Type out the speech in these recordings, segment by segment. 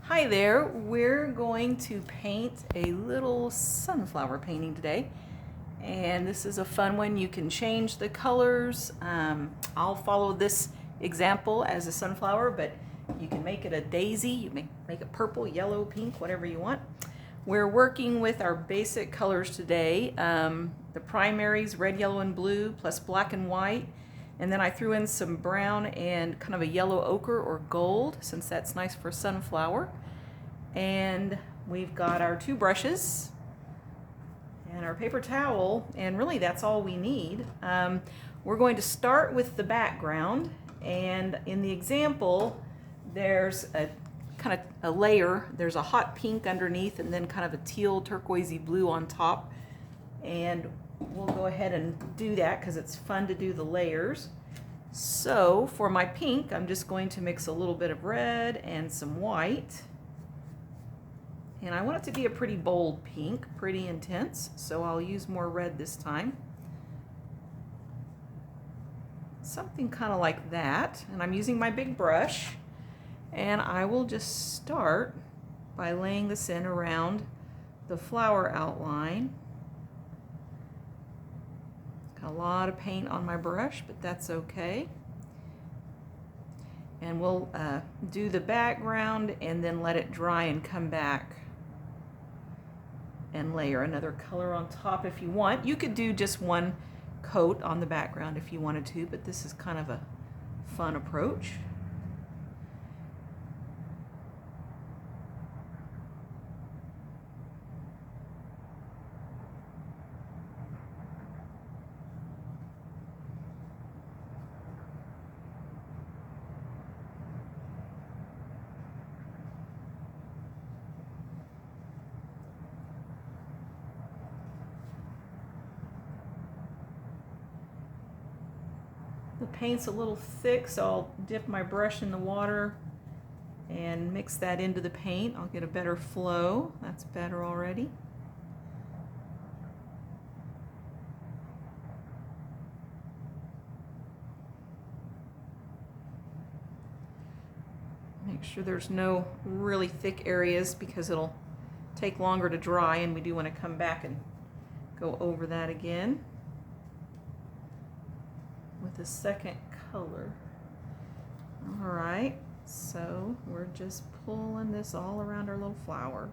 Hi there, we're going to paint a little sunflower painting today, and this is a fun one. You can change the colors. I'll follow this example as a sunflower, but you can make it a daisy, you can make it purple, yellow, pink, whatever you want. We're working with our basic colors today, the primaries, red, yellow, and blue, plus black and white. And then I threw in some brown and kind of a yellow ochre or gold, since that's nice for sunflower. And we've got our two brushes and our paper towel, and really that's all we need. We're going to start with the background, and in the example there's a kind of a layer. There's a hot pink underneath and then kind of a teal turquoisey blue on top, and we'll go ahead and do that because it's fun to do the layers. So for my pink, I'm just going to mix a little bit of red and some white, and I want it to be a pretty bold pink, pretty intense, so I'll use more red this time. Something kind of like that, and I'm using my big brush, and I will just start by laying this in around the flower outline. Got a lot of paint on my brush, but that's okay. And we'll do the background and then let it dry and come back and layer another color on top if you want. You could do just one coat on the background if you wanted to, but this is kind of a fun approach. The paint's a little thick, so I'll dip my brush in the water and mix that into the paint. I'll get a better flow. That's better already. Make sure there's no really thick areas because it'll take longer to dry, and we do want to come back and go over that again with a second color. All right, so we're just pulling this all around our little flower.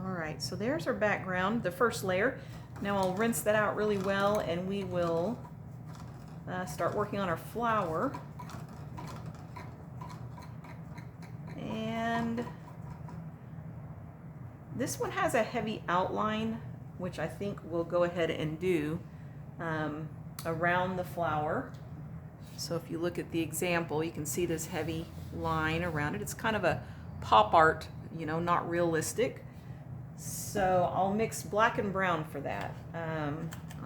Alright, so there's our background, the first layer. Now I'll rinse that out really well, and we will start working on our flower. And this one has a heavy outline, which I think we'll go ahead and do around the flower. So if you look at the example, you can see this heavy line around it. It's kind of a pop art, you know, not realistic. So I'll mix black and brown for that.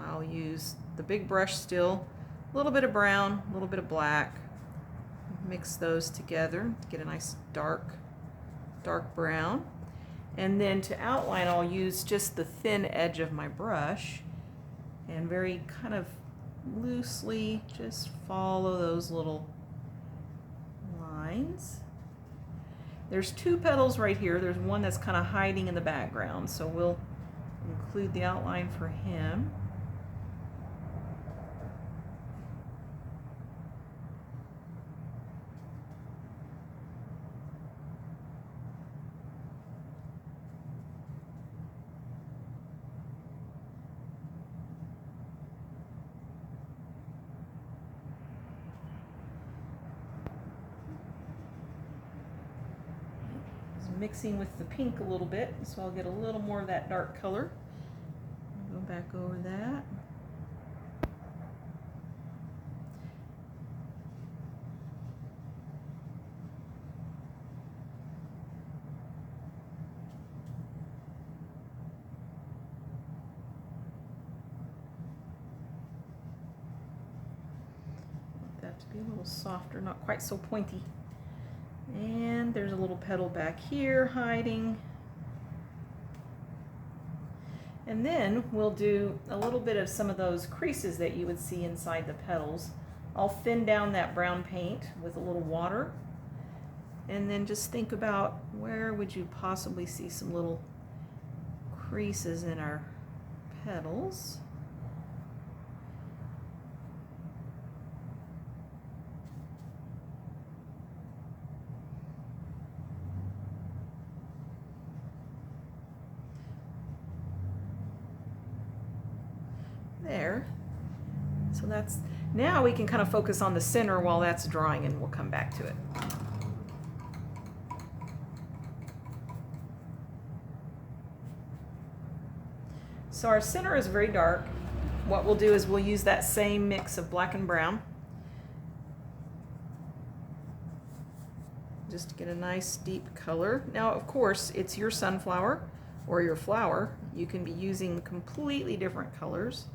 I'll use the big brush still, a little bit of brown, a little bit of black. Mix those together to get a nice dark brown. And then to outline, I'll use just the thin edge of my brush and very kind of loosely just follow those little lines. There's two petals right here. There's one that's kind of hiding in the background, so we'll include the outline for him. Mixing with the pink a little bit, so I'll get a little more of that dark color. Go back over that. that to be a little softer, not quite so pointy. And there's a little petal back here hiding. And then we'll do a little bit of some of those creases that you would see inside the petals. I'll thin down that brown paint with a little water. And then just think about where would you possibly see some little creases in our petals. There. So that's, now we can kind of focus on the center while that's drying, and we'll come back to it. So our center is very dark. What we'll do is we'll use that same mix of black and brown just to get a nice deep color. Now, of course, it's your sunflower or your flower. You can be using completely different colors.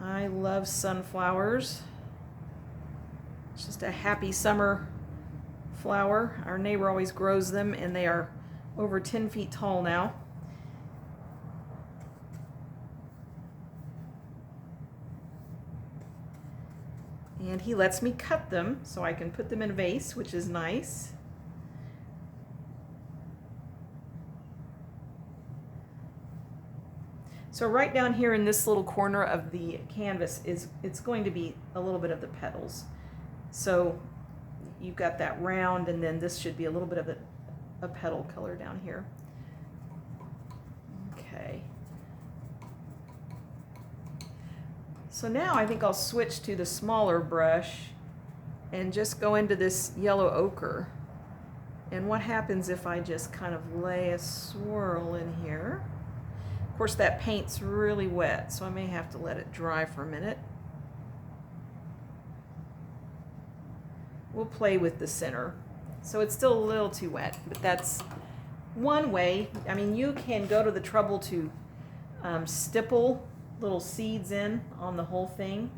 I love sunflowers. It's just a happy summer flower. Our neighbor always grows them, and they are over 10 feet tall now. And he lets me cut them so I can put them in a vase, which is nice. So right down here in this little corner of the canvas it's going to be a little bit of the petals. So you've got that round, and then this should be a little bit of a petal color down here. Okay. So now I think I'll switch to the smaller brush and just go into this yellow ochre. And what happens if I just kind of lay a swirl in here? Of course, that paint's really wet, so I may have to let it dry for a minute. We'll play with the center. So it's still a little too wet, but that's one way. I mean, you can go to the trouble to stipple little seeds in on the whole thing.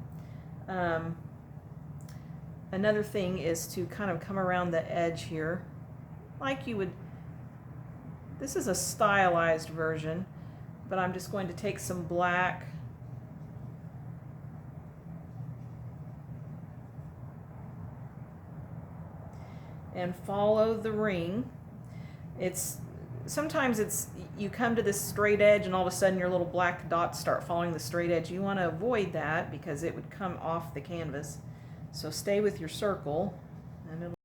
Another thing is to kind of come around the edge here like you would. This is a stylized version, but I'm just going to take some black and follow the ring. Sometimes you come to this straight edge and all of a sudden your little black dots start following the straight edge. You want to avoid that because it would come off the canvas. So stay with your circle and it'll